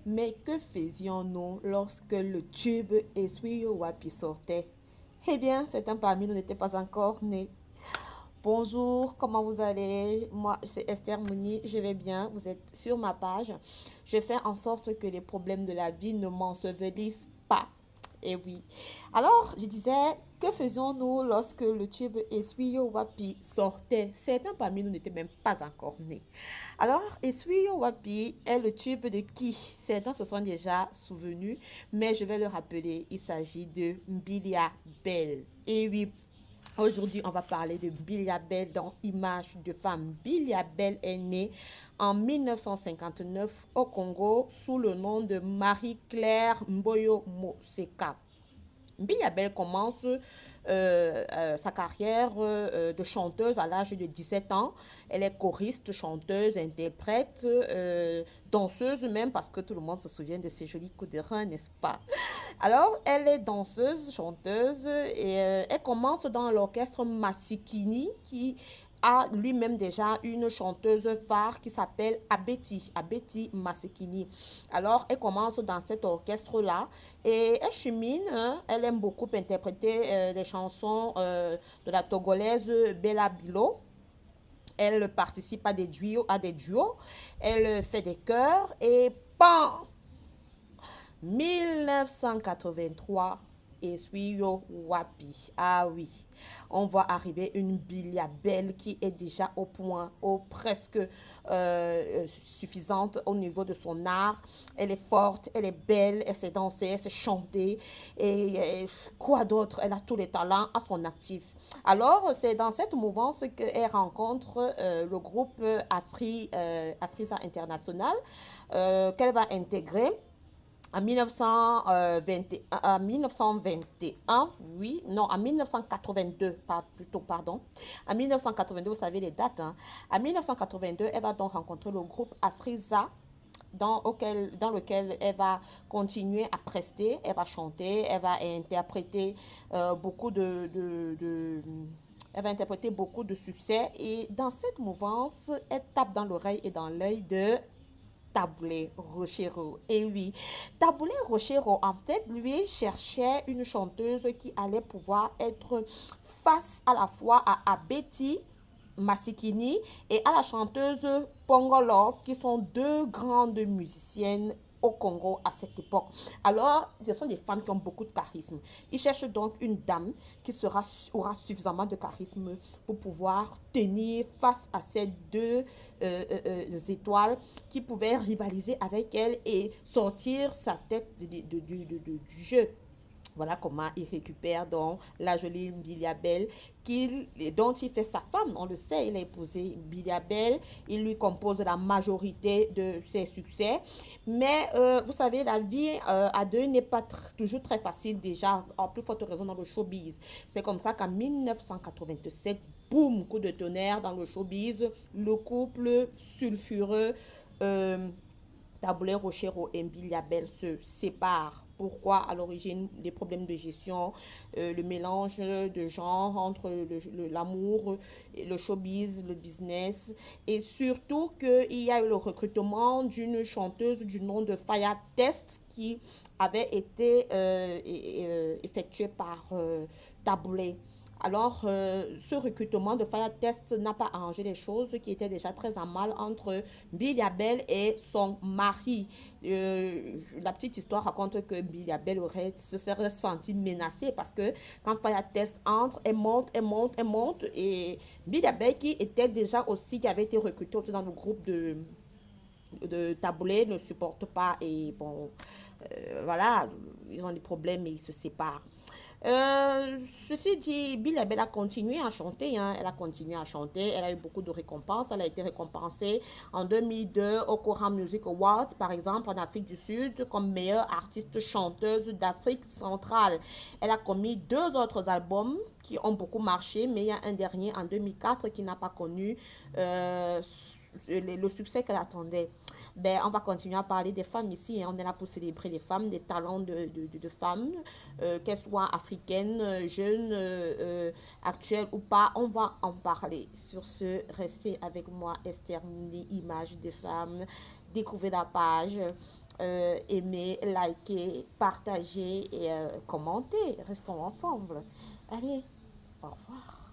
Mais que faisions-nous lorsque le tube Essuie Wapi sortait? Eh bien, certains parmi nous n'étaient pas encore nés. Bonjour, comment vous allez? Moi, c'est Esther Mouni, je vais bien. Vous êtes sur ma page. Je fais en sorte que les problèmes de la vie ne m'ensevelissent pas. Et oui. Alors, je disais, que faisions-nous lorsque le tube Essuie Wapi sortait? Certains parmi nous n'étaient même pas encore nés. Alors, Essuie Wapi est le tube de qui? Certains se sont déjà souvenus, mais je vais le rappeler. Il s'agit de Mbilia Bell. Et oui, aujourd'hui, on va parler de Mbilia Bell dans Image de femme. Mbilia Bell est née en 1959 au Congo sous le nom de Marie-Claire Mboyo Moseka. Mbilia Bell commence sa carrière de chanteuse à l'âge de 17 ans. Elle est choriste, chanteuse, interprète, danseuse même, parce que tout le monde se souvient de ses jolis coups de rein, n'est-ce pas? Alors, elle est danseuse, chanteuse, et elle commence dans l'orchestre Massikini, qui a lui-même déjà une chanteuse phare qui s'appelle Abeti Massikini. Alors, elle commence dans cet orchestre-là et elle chemine, hein, elle aime beaucoup interpréter des chansons de la togolaise Bella Bilo. Elle participe à des duos, elle fait des chœurs et pan 1983, Essuie Wapi. Ah oui, on voit arriver une Mbilia Bell qui est déjà au point, presque suffisante au niveau de son art. Elle est forte, elle est belle, elle sait danser, elle sait chanter. Et quoi d'autre? Elle a tous les talents à son actif. Alors, c'est dans cette mouvance qu'elle rencontre le groupe Afrisa International qu'elle va intégrer en 1921, oui, non, en 1982, plutôt, pardon. En 1982, vous savez les dates, hein. En 1982, elle va donc rencontrer le groupe Afrisa, dans lequel elle va continuer à prester, elle va chanter, elle va interpréter beaucoup elle va interpréter beaucoup de succès. Et dans cette mouvance, elle tape dans l'oreille et dans l'œil de Taboulé Rochero. Et oui, Taboulé Rochero, en fait, lui cherchait une chanteuse qui allait pouvoir être face à la fois à Abeti Masikini et à la chanteuse Pongo Love, qui sont deux grandes musiciennes au Congo à cette époque. Alors, ce sont des femmes qui ont beaucoup de charisme. Ils cherchent donc une dame qui aura suffisamment de charisme pour pouvoir tenir face à ces deux étoiles qui pouvaient rivaliser avec elle et sortir sa tête du jeu. Voilà comment il récupère donc la jolie Mbilia Bell, dont il fait sa femme. On le sait, il a épousé Mbilia Bell. Il lui compose la majorité de ses succès. Mais vous savez, la vie à deux n'est pas toujours très facile déjà, en plus forte raison dans le showbiz. C'est comme ça qu'en 1987, boum, coup de tonnerre dans le showbiz, le couple sulfureux Taboulé Rochero et Mbilia Bell se séparent. Pourquoi? À l'origine, des problèmes de gestion, le mélange de genres entre l'amour, le showbiz, le business, et surtout qu'il y a eu le recrutement d'une chanteuse du nom de Faya Test qui avait été effectué par Taboulé. Alors, ce recrutement de Fire Test n'a pas arrangé les choses qui étaient déjà très en mal entre Mbilia Bell et son mari. La petite histoire raconte que Mbilia Bell se serait sentie menacée parce que quand Fire Test entre, elle monte, elle monte, elle monte. Et Mbilia Bell, qui était déjà aussi, qui avait été recrutée aussi dans le groupe de Taboulé, ne supporte pas. Et bon, voilà, ils ont des problèmes et ils se séparent. Ceci dit, Bill Abel a continué à chanter, hein. Elle a continué à chanter. Elle a eu beaucoup de récompenses. Elle a été récompensée en 2002 au Kora Music Awards, par exemple, en Afrique du Sud, comme meilleure artiste chanteuse d'Afrique centrale. Elle a commis deux autres albums qui ont beaucoup marché, mais il y a un dernier en 2004 qui n'a pas connu le succès qu'elle attendait. Ben, on va continuer à parler des femmes ici, hein. On est là pour célébrer les femmes, des talents de femmes, qu'elles soient africaines, jeunes, actuelles ou pas. On va en parler. Sur ce, restez avec moi, Esther Mini, Image des femmes. Découvrez la page. aimer, liker, partager et commenter. Restons ensemble. Allez, au revoir.